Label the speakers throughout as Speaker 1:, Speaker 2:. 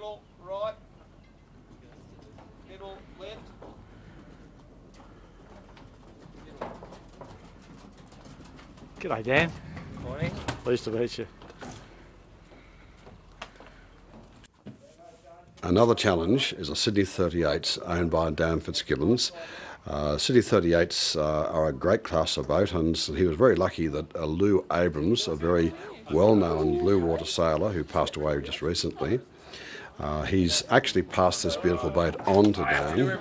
Speaker 1: Middle, right. Middle, left.
Speaker 2: G'day Dan.
Speaker 1: Morning.
Speaker 2: Pleased to meet you.
Speaker 3: Another challenge is a Sydney 38 owned by Dan Fitzgibbons. Sydney 38s are a great class of boat, and he was very lucky that Lou Abrams, a very well-known blue water sailor who passed away just recently, he's actually passed this beautiful boat on to Dan.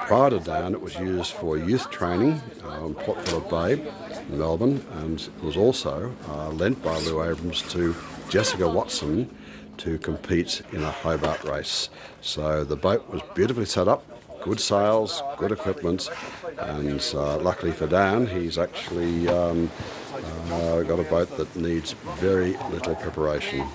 Speaker 3: Prior to Dan, it was used for youth training on Port Phillip Bay in Melbourne, and it was also lent by Lou Abrams to Jessica Watson to compete in a Hobart race. So the boat was beautifully set up, good sails, good equipment, and luckily for Dan, he's actually got a boat that needs very little preparation.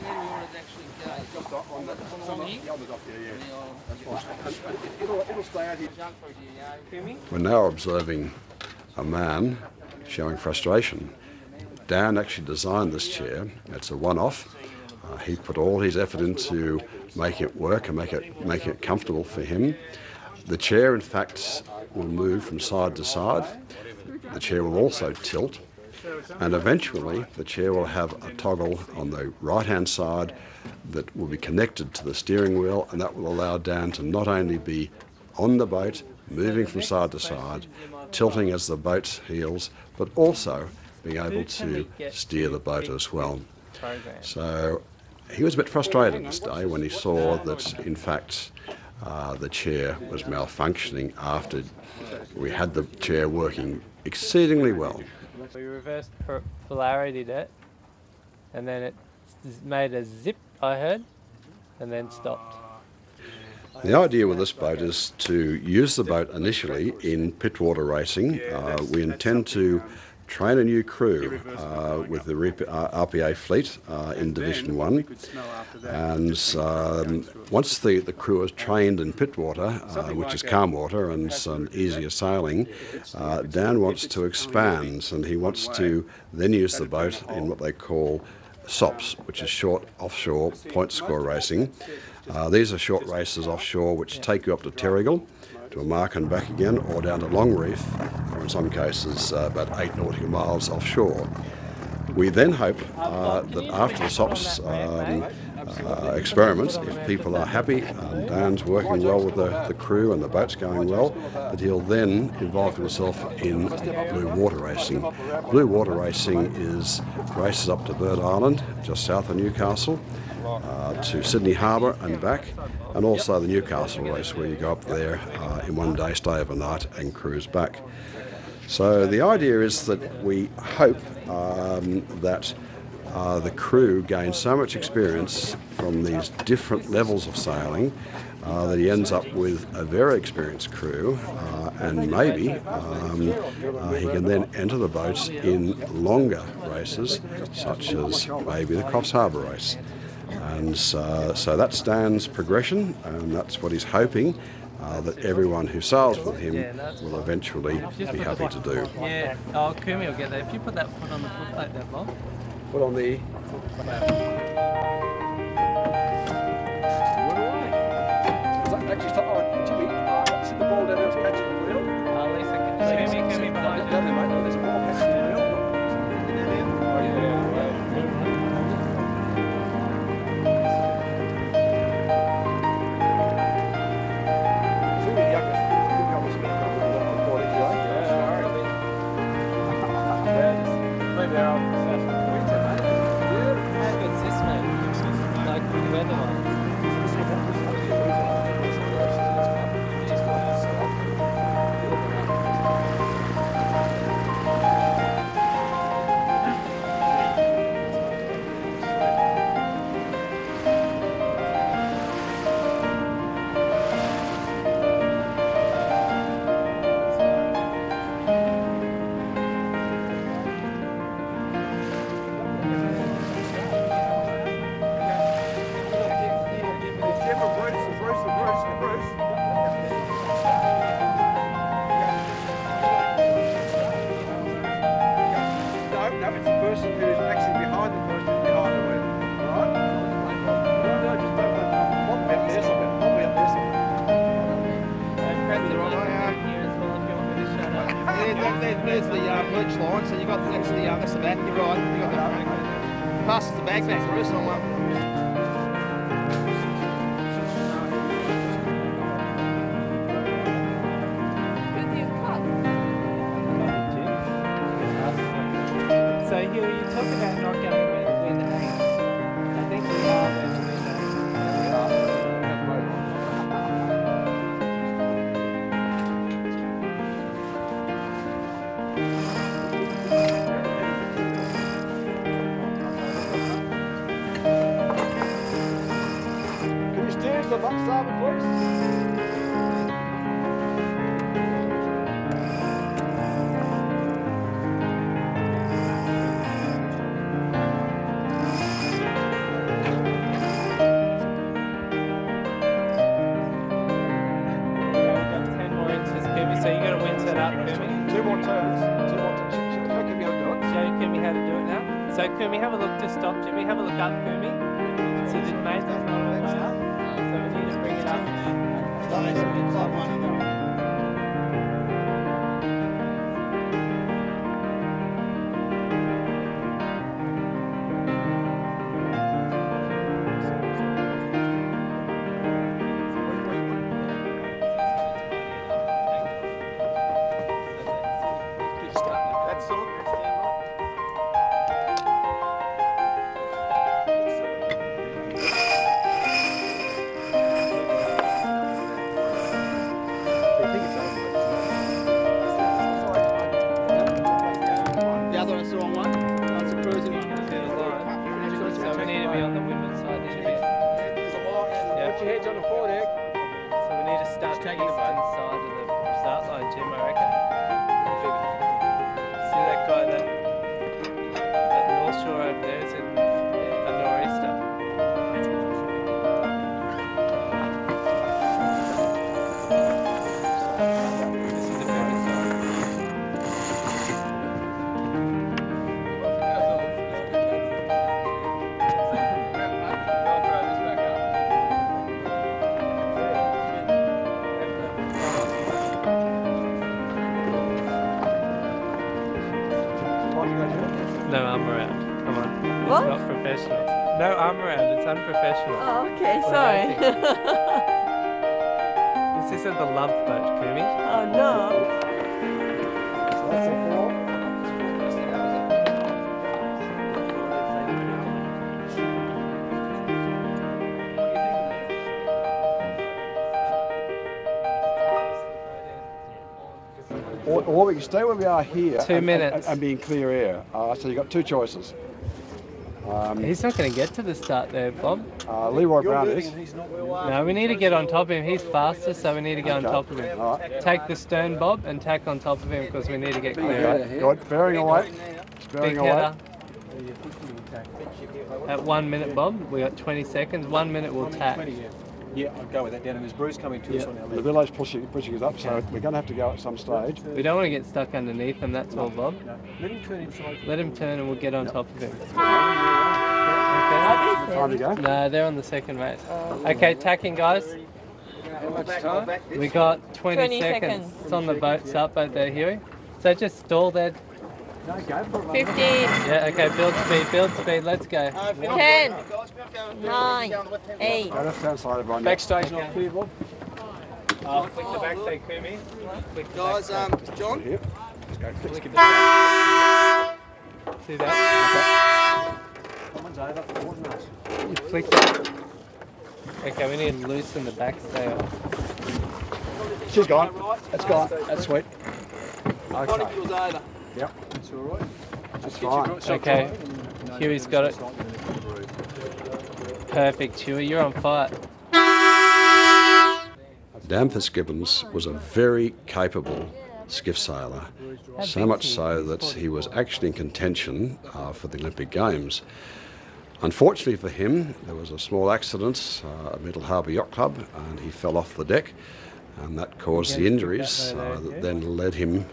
Speaker 3: We're now observing a man showing frustration. Dan actually designed this chair. It's a one-off. He put all his effort into making it work and making it comfortable for him. The chair, in fact, will move from side to side. The chair will also tilt, and eventually the chair will have a toggle on the right-hand side that will be connected to the steering wheel, and that will allow Dan to not only be on the boat, moving from side to side, tilting as the boat heels, but also being able to steer the boat as well. So he was a bit frustrated this day when he saw that, in fact, the chair was malfunctioning after we had the chair working exceedingly well.
Speaker 4: We reversed polarity it, and then it made a zip, I heard, and then stopped.
Speaker 3: The idea with this boat is to use the boat initially in pitwater racing. We intend to train a new crew with the Rpayc fleet in Division 1, and once the crew is trained in pitwater, which is calm water and some easier sailing, Dan wants to expand, and he wants to then use the boat in what they call SOPs, which is short offshore point score racing. These are short races offshore which take you up to Terrigal, to a mark and back again, or down to Longreef, or in some cases about 8 nautical miles offshore. We then hope that after the SOPs experiments, if people are happy and Dan's working well with the crew and the boat's going well, that he'll then involve himself in blue water racing. Blue water racing is races up to Bird Island, just south of Newcastle, to Sydney Harbour and back, and also the Newcastle race where you go up there in one day, stay overnight and cruise back. So the idea is that we hope that the crew gains so much experience from these different levels of sailing that he ends up with a very experienced crew, and maybe he can then enter the boats in longer races, such as maybe the Crofts Harbour race. And so that's Dan's progression, and that's what he's hoping that everyone who sails with him will eventually be happy to do.
Speaker 4: Yeah, oh, Kumi will get there. If you put that foot on the footplate there, Bob.
Speaker 3: Put on the... Actually, stop. Oh, Jimmy, sit the ball down there to catch it in the wheel.
Speaker 4: Lisa, Kumi behind you.
Speaker 3: There's a ball catching in the wheel.
Speaker 4: Maybe they're all
Speaker 1: there's the perch line, so you got that's the back. You're right. You got that. Passes the bag back, Bruce, on one.
Speaker 4: So Hugh, you talk about not going where the wind hangs. I think we are where the wind hangs.
Speaker 3: Can you steer to the back starboard, please?
Speaker 4: So you got to wind set up, Kumi.
Speaker 3: Two more turns. How can you do it?
Speaker 4: Show Kumi how to do it now. So Kumi, have a look to stop. Jimmy, have a look up, Kumi. So did mate that's not all the way up. So we need to bring it up. No arm around. Come on.
Speaker 5: What?
Speaker 4: It's not professional. No arm around. It's unprofessional.
Speaker 5: Oh, okay, sorry.
Speaker 4: This isn't the love boat, Kumi.
Speaker 5: Oh no.
Speaker 3: Or we can stay where we are here.
Speaker 4: 2 minutes.
Speaker 3: And be in clear air. So you've got two choices.
Speaker 4: He's not going to get to the start there, Bob.
Speaker 3: Leroy Brown is.
Speaker 4: No, we need to get on top of him. He's faster, so we need to get on top of him.
Speaker 3: Right.
Speaker 4: Take the stern, Bob, and tack on top of him because we need to get clear.
Speaker 3: Okay, good. Bearing away. Bearing
Speaker 4: Big
Speaker 3: away.
Speaker 4: header. At 1 minute, Bob, we got 20 seconds. 1 minute we'll tack.
Speaker 6: Yeah, I'd go with that down, and there's Bruce coming to us on our
Speaker 3: The
Speaker 6: left.
Speaker 3: billow's pushing us up, so we're going to have to go at some stage.
Speaker 4: We don't want to get stuck underneath him, that's all, Bob.
Speaker 6: No, let him turn inside.
Speaker 4: Let him turn and we'll get on top of him.
Speaker 3: Time to go.
Speaker 4: No, they're on the second race. Okay, tacking, guys.
Speaker 6: How much time?
Speaker 4: We got 20 seconds. It's on the boats up, but they're here. So just stall there.
Speaker 5: 15,
Speaker 4: Yeah, okay, build speed, let's go.
Speaker 5: 10, 9, 8.
Speaker 3: Go left hand side, everyone.
Speaker 6: Backstage not clear, Bob.
Speaker 4: Flick the backside, Kumi.
Speaker 1: Guys, John.
Speaker 3: Here.
Speaker 4: See that?
Speaker 6: Someone's over.
Speaker 4: You flick that. Okay, we need to loosen the backstay off.
Speaker 3: She's gone. That's gone. That's sweet. Okay.
Speaker 1: Molecule's over.
Speaker 3: Yep.
Speaker 6: It's all right.
Speaker 3: That's fine.
Speaker 4: Okay, Huey's got it. Perfect, Huey, you're on fire.
Speaker 3: Dan Fitzgibbons was a very capable skiff sailor, so much so that he was actually in contention for the Olympic Games. Unfortunately for him, there was a small accident at Middle Harbour Yacht Club and he fell off the deck, and that caused the injuries that then led him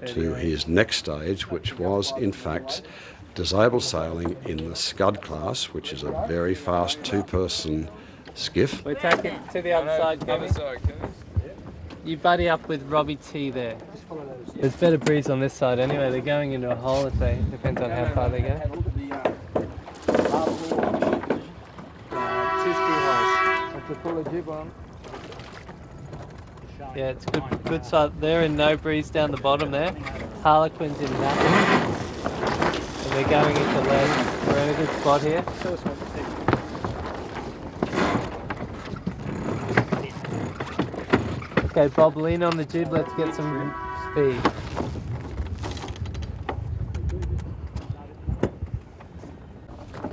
Speaker 3: to his next stage, which was in fact disabled sailing in the Scud class, which is a very fast two-person skiff.
Speaker 4: We're taking to the other side, Kumi. You buddy up with Robbie T there. There's better breeze on this side anyway. They're going into a hole if they, depends on how far they go.
Speaker 6: Two screw holes. Have to pull a jib on.
Speaker 4: Yeah, it's good side. They're in no breeze down the bottom there. Harlequin's in nothing. And they're going into lead. We're in a good spot here. Okay, Bob, lean on the jib. Let's get some speed.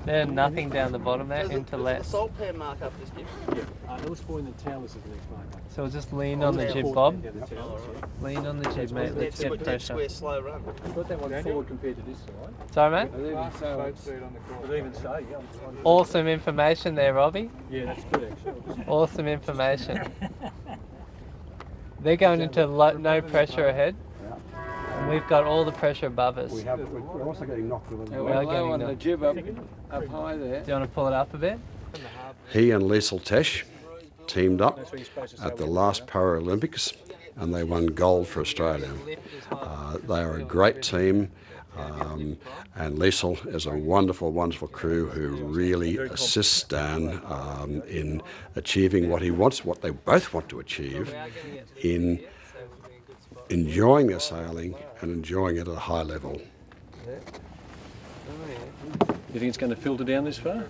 Speaker 4: They're nothing down the bottom there, into left.
Speaker 1: Salt pan mark up this jib.
Speaker 6: Yeah. Those four in the towers of the next marker.
Speaker 4: So we'll just lean on the jib, Bob.
Speaker 6: Yeah, the towers.
Speaker 4: Lean on the jib, mate. Let's get pressure.
Speaker 1: Square slow run.
Speaker 6: You've got that one forward compared to this, right?
Speaker 4: Sorry, mate?
Speaker 6: But even so, yeah.
Speaker 4: Awesome information there, Robbie.
Speaker 6: Yeah, that's good actually.
Speaker 4: Awesome information. They're going into no pressure ahead. And we've got all the pressure above us.
Speaker 3: We're also getting knocked with
Speaker 6: Yeah,
Speaker 3: them.
Speaker 6: we're low on the jib up high there.
Speaker 4: Do you want to pull it up a bit?
Speaker 3: He and Liesl Tesch teamed up at the last Paralympics and they won gold for Australia. They are a great team, and Liesl is a wonderful, wonderful crew who really assists Dan in achieving what he wants, what they both want to achieve, in enjoying their sailing and enjoying it at a high level.
Speaker 6: You think it's going to filter down this far?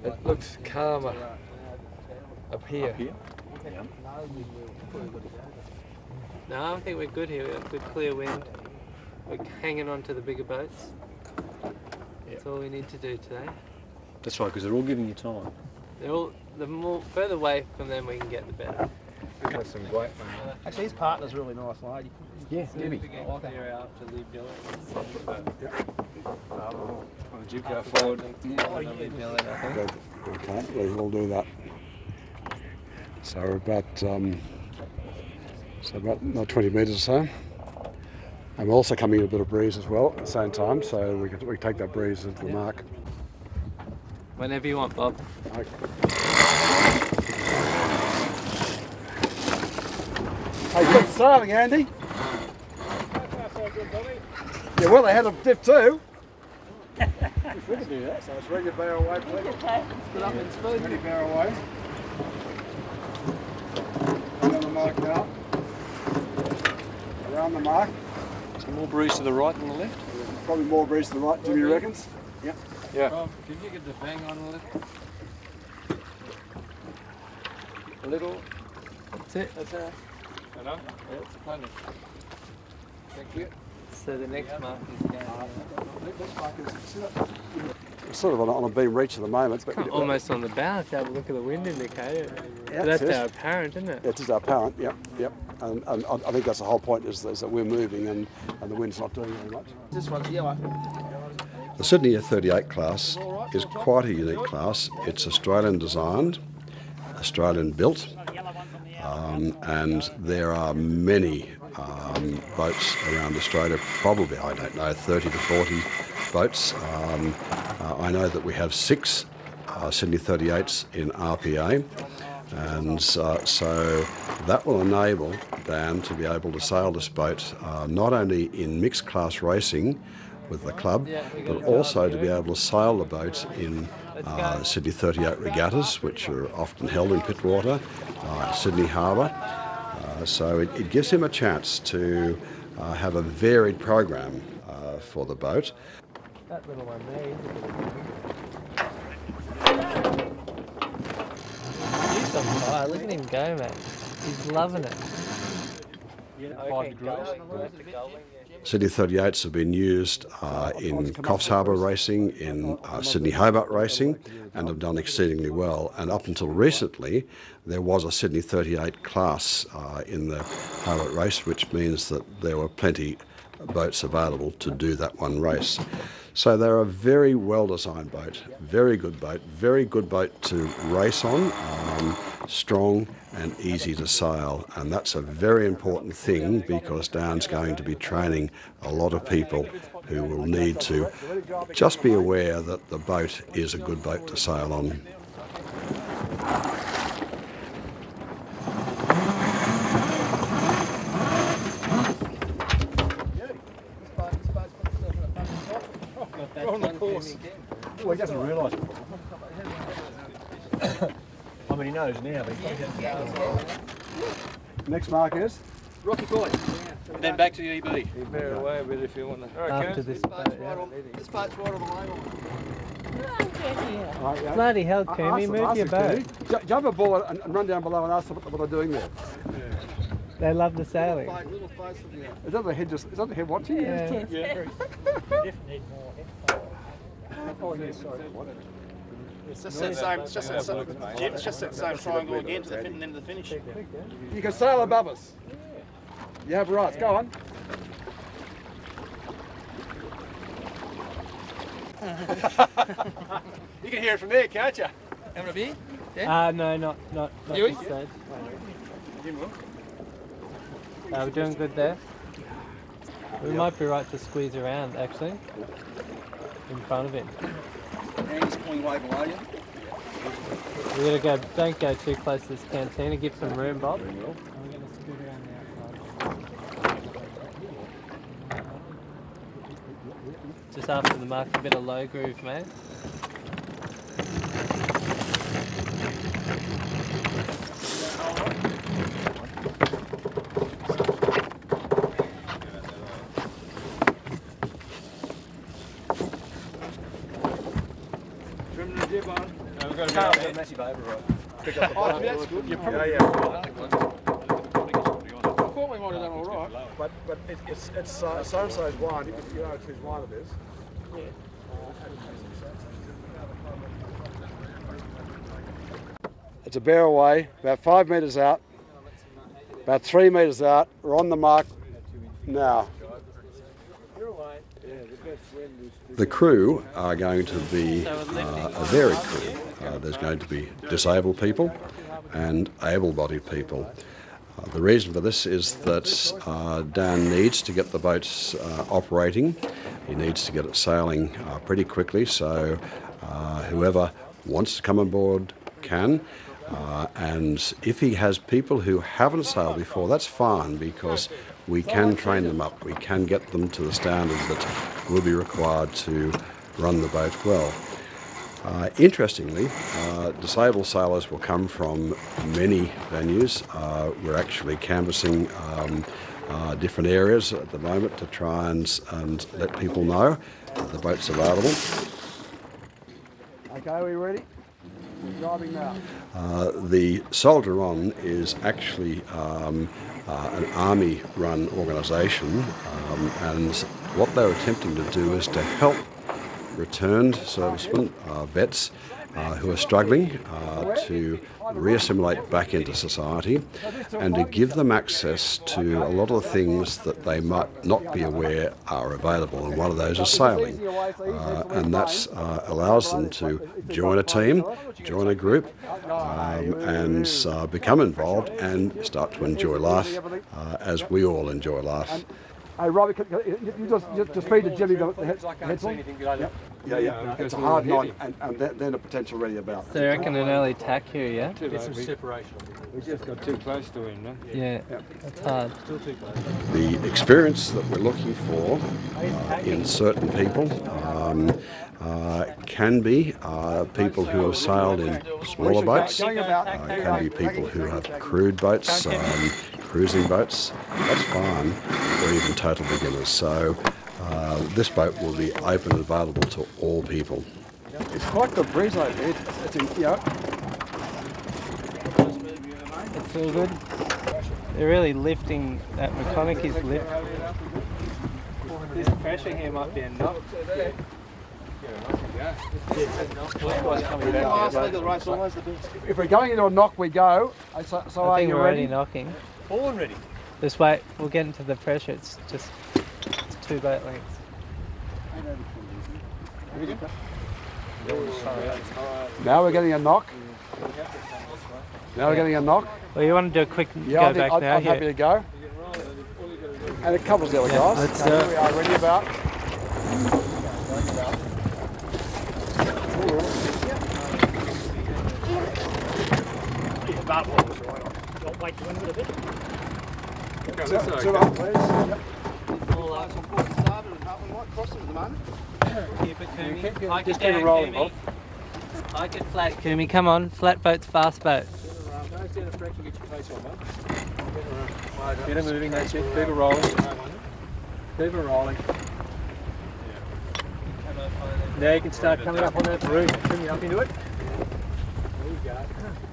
Speaker 7: It looks calmer up here.
Speaker 6: Yeah.
Speaker 4: No, I think we're good here. We've got good clear wind. We're hanging on to the bigger boats. That's all we need to do today.
Speaker 6: That's right, because they're all giving you time.
Speaker 4: The more further away from them we can get, the better.
Speaker 7: Got some great man.
Speaker 1: Actually, his partner's a really nice lady.
Speaker 6: Yeah, Debbie.
Speaker 4: Clear out to leave Dylan.
Speaker 7: Did you go forward?
Speaker 3: Okay, we'll do that. So about 20 metres or so. And we're also coming in a bit of breeze as well at the same time, so we can take that breeze into the mark.
Speaker 4: Whenever you want, Bob.
Speaker 3: Okay. Hey, good sailing, Andy. Yeah, well ahead of Div 2. We can do that. So it's ready to bear away, please.
Speaker 1: Good up and smooth.
Speaker 3: Ready to bear away. Around the mark now. Around the mark.
Speaker 6: Some more breeze to the right than the left?
Speaker 3: Probably more breeze to the right, Jimmy reckons. Yep.
Speaker 7: Yeah.
Speaker 4: Bob, can you get the bang on a little?
Speaker 7: A little.
Speaker 4: That's it.
Speaker 7: That's it. Enough? Yeah, it's plenty. Thank you.
Speaker 4: So the next mark is down.
Speaker 3: It's sort of on a beam reach at the moment. But
Speaker 4: Almost on the bow if you have a look at the wind indicator.
Speaker 3: Yeah,
Speaker 4: That's
Speaker 3: it is.
Speaker 4: our apparent, isn't it?
Speaker 3: It is our parent, yep. And I think that's the whole point is that we're moving and the wind's not doing very much.
Speaker 1: This one's yellow.
Speaker 3: The Sydney 38 class is quite a unique class. It's Australian designed, Australian built, and there are many boats around Australia, probably, I don't know, 30 to 40 boats. I know that we have 6 Sydney 38s in RPA, and so that will enable Dan to be able to sail this boat not only in mixed class racing with the club, but also to be able to sail the boat in Sydney 38 regattas, which are often held in Pittwater, Sydney Harbour. So it gives him a chance to have a varied program for the boat.
Speaker 4: That little one there. He's on fire. Look at him go, mate. He's loving it.
Speaker 3: Sydney 38s have been used in Coffs Harbour racing, in Sydney Hobart racing, and have done exceedingly well. And up until recently, there was a Sydney 38 class in the Hobart race, which means that there were plenty of boats available to do that one race. So they're a very well-designed boat, very good boat to race on, strong and easy to sail, and that's a very important thing because Dan's going to be training a lot of people who will need to just be aware that the boat is a good boat to sail on.
Speaker 1: else.
Speaker 6: Well, he doesn't realise it. I mean, he knows now, but
Speaker 3: Next mark is?
Speaker 6: Rocky Point. And then back to the EB.
Speaker 7: You bear away a bit if you want to.
Speaker 4: After this boat, yeah.
Speaker 1: This part's right on the line.
Speaker 3: Right, yeah.
Speaker 4: Bloody hell, Kumi, move your boat.
Speaker 3: Jump aboard and run down below and ask them what they're doing there.
Speaker 4: They love the sailing.
Speaker 3: Is that the head watching?
Speaker 4: Yeah.
Speaker 3: Oh, yes, sorry.
Speaker 1: It's just that same, it's just that same, Jim, it's just that same triangle again to the end of the finish.
Speaker 3: You can sail above us. You have rights. Go on.
Speaker 1: You can hear it from there, can't you? Having a beer?
Speaker 4: No, not
Speaker 1: You
Speaker 4: this stage. We're doing good there. We might be right to squeeze around, actually, in front of him.
Speaker 6: Andy's pulling way below you.
Speaker 4: We gotta go. Don't go too close to this cantina. Give some room, Bob. Just after the mark, a bit of low groove, mate.
Speaker 7: Trim the jib on.
Speaker 6: We've got a massive override. Pick up the
Speaker 1: Oh, that's good.
Speaker 7: Yeah.
Speaker 1: I thought we might have done all right.
Speaker 3: But it's so-and-so's wine. You know whose wine it is. It's a bear away, about 5 metres out, about 3 metres out. We're on the mark now. The crew are going to be a varied crew. There's going to be disabled people and able-bodied people. The reason for this is that Dan needs to get the boats operating. He needs to get it sailing pretty quickly, so whoever wants to come on board can. And if he has people who haven't sailed before, that's fine, because we can train them up. We can get them to the standard that will be required to run the boat well. Interestingly, disabled sailors will come from many venues. We're actually canvassing different areas at the moment to try and let people know the boat's available. Okay, are we ready? We're driving now. The Soldier On is actually an army-run organisation, and what they're attempting to do is to help returned servicemen, vets, who are struggling to reassimilate back into society, and to give them access to a lot of the things that they might not be aware are available, and one of those is sailing. And that allows them to join a team, join a group, and become involved and start to enjoy life as we all enjoy life. Hey, Robbie, you just feed the Jimmy the head. Yeah. It's a hard knot, and then a potential ready about.
Speaker 4: So you reckon an early tack here, yeah?
Speaker 6: Get some separation.
Speaker 7: We just got too close to him, no?
Speaker 4: Yeah, that's hard.
Speaker 3: The experience that we're looking for in certain people can be people who have sailed in smaller boats, can be people who have crewed boats, cruising boats, that's fine, or even total beginners. So this boat will be open and available to all people. It's quite good breeze over there.
Speaker 4: It's all good. They're really lifting, that mechanic is lift. This pressure here might be a knock.
Speaker 3: If we're going into a knock, we go. So
Speaker 4: I
Speaker 3: are
Speaker 4: think
Speaker 3: you
Speaker 4: we're
Speaker 3: ready?
Speaker 4: already knocking.
Speaker 6: All ready.
Speaker 4: Just wait, we'll get into the pressure. It's 2 boat lengths.
Speaker 3: Now we're getting a knock. Well,
Speaker 4: you want to do a quick
Speaker 3: yeah,
Speaker 4: go back now?
Speaker 3: I'm happy to go. And it covers there, guys.
Speaker 4: Let's
Speaker 3: here we are, ready about.
Speaker 7: Wait, do you want a bit?
Speaker 3: Two up, please. Yep.
Speaker 1: All some port starboard and half and white crossing at the moment.
Speaker 4: Keep it, Kumi. Hike it down, Kumi. Hike it flat, Kumi. Come on. Flat boat's fast boat.
Speaker 6: Get it moving, that's it. Keep it rolling. Keep it rolling. Now you can start coming up on that roof. Coming up into it. There you go.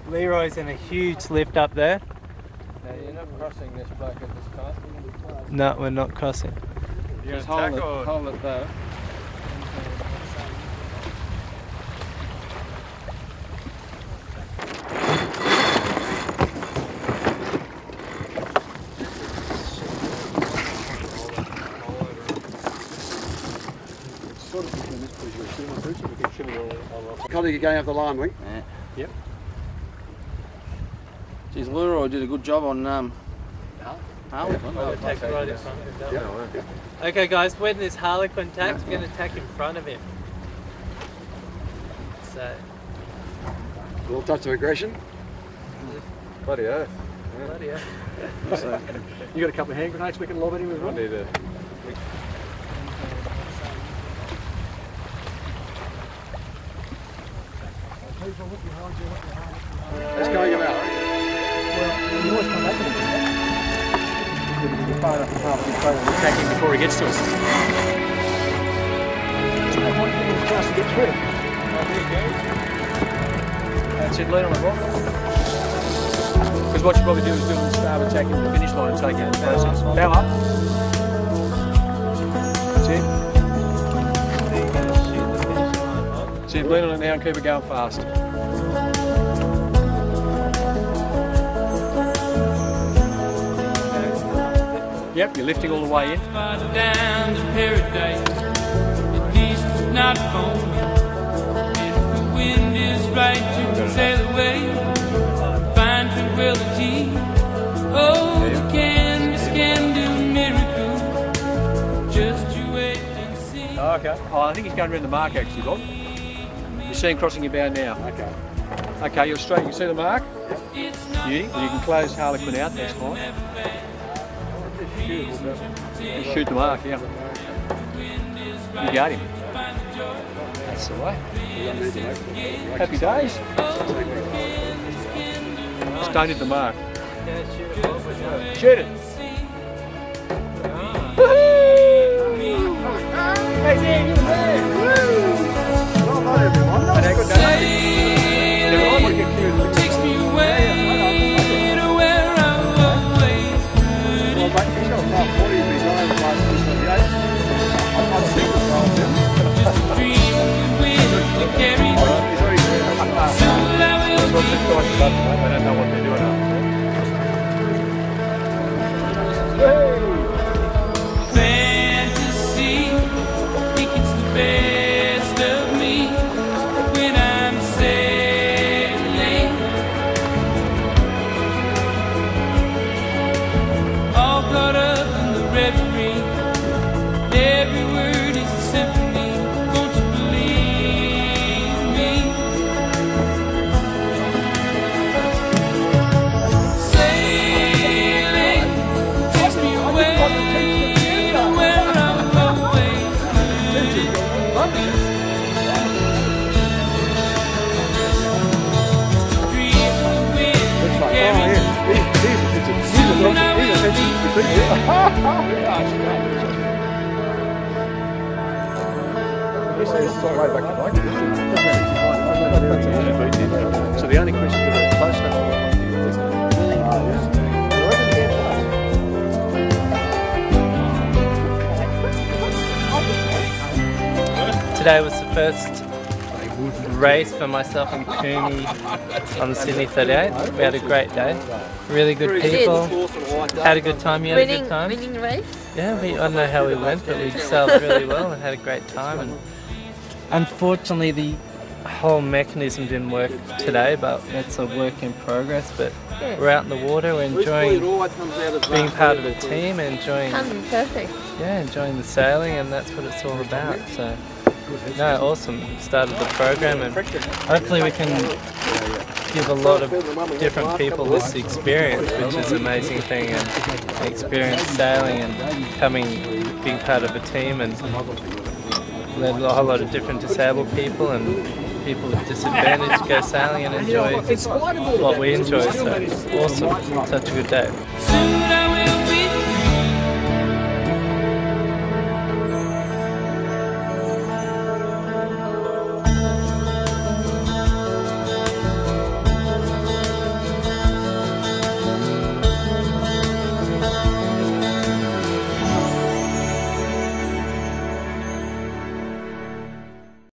Speaker 4: Leroy's in a huge lift up there.
Speaker 7: Now you're not crossing this bloke at this time.
Speaker 4: No, we're not crossing.
Speaker 7: Just hold it though.
Speaker 3: Connie, you're going over the line, wing.
Speaker 6: Yeah. Yep.
Speaker 7: Geez, Leroy did a good job on Harlequin.
Speaker 4: Okay guys, when this Harlequin attacks, we're going to attack in front of him. So,
Speaker 3: A little touch of aggression.
Speaker 7: Bloody oath.
Speaker 4: bloody hell.
Speaker 6: You got a couple of hand grenades we can lob at him as well?
Speaker 3: Let's go, you out.
Speaker 6: Well, you always come back to him. You're far enough apart to attack him before he gets to us. There's no point in getting him fast to get through. That's it, lean on it, Rob. Because what you probably do is do the start attacking the finish line and take out the process. Bow up. That's it. That's it, lean on it now and keep it going fast. Yep, you're lifting all the way in.
Speaker 8: Down to paradise, at least it's not for me. If the wind is right, you can sail away, find tranquility. Oh, the canvas can do miracles. Just you wait and see.
Speaker 6: Oh, okay. Oh, I think he's going around the mark actually, Bob. You see him crossing your bow now.
Speaker 3: Okay.
Speaker 6: Okay, you're straight. You can see the mark. Beauty. You can close Harlequin out. That's fine. You shoot the mark, yeah. You got him. That's the way. Happy days. Just don't hit the mark. Shoot it. Woohoo! Hey, Dan, you're there. Well done, everyone. That was a good day. Everyone want to get clear.
Speaker 8: Takes me away to where I always could.
Speaker 3: Well, mate, he's got a far 40 of his own last 28. I've seen the role of him.
Speaker 8: Dream with the carry.
Speaker 6: He's already there. They don't know what they're doing after.
Speaker 8: Fantasy, think it's the best of me when I'm sailing. All caught up in the reverie. Every word is a symphony. Won't you believe me? Sailing takes me away to where I'm always dream the wind carry me. Soon I will be
Speaker 6: So the only question is close enough.
Speaker 4: Today was the first race for myself and Kumi on the Sydney 38. We had a great day. Really good people. Had a good time. You had a good time?
Speaker 5: Winning race?
Speaker 4: Yeah, I don't know how we went, but we sailed really well and had a great time. And unfortunately, the whole mechanism didn't work today, but it's a work in progress. But we're out in the water, we're enjoying being part of the team, and enjoying enjoying the sailing, and that's what it's all about. So, no, awesome. Started the program, and hopefully we can give a lot of different people this experience, which is an amazing thing, and experience sailing and being part of a team, and let a whole lot of different disabled people and people with disadvantage go sailing and enjoy what we enjoy. So it's awesome. Such a good day.
Speaker 8: Soon I